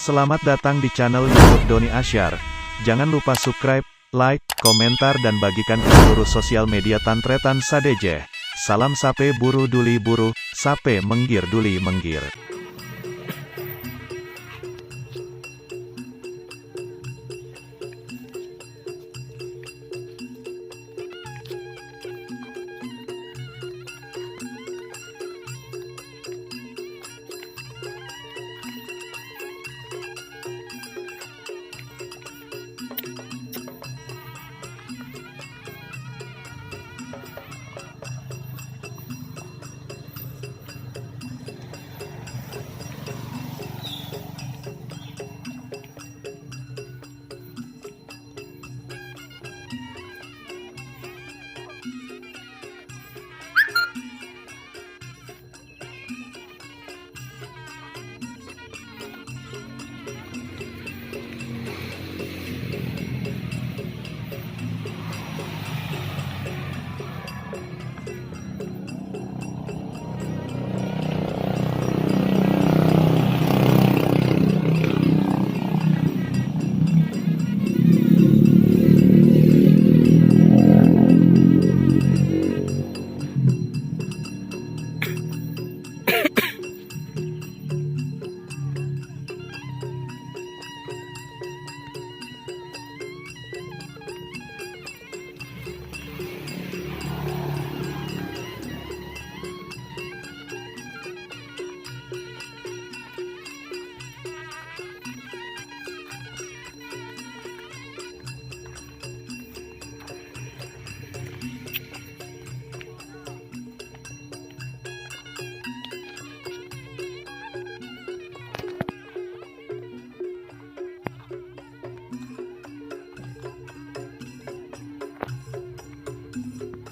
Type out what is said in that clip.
Selamat datang di channel YouTube Doni Asyar. Jangan lupa subscribe, like, komentar dan bagikan ke seluruh sosial media Tantretan Sadejeh. Salam sape buru duli buru, sape menggir duli menggir.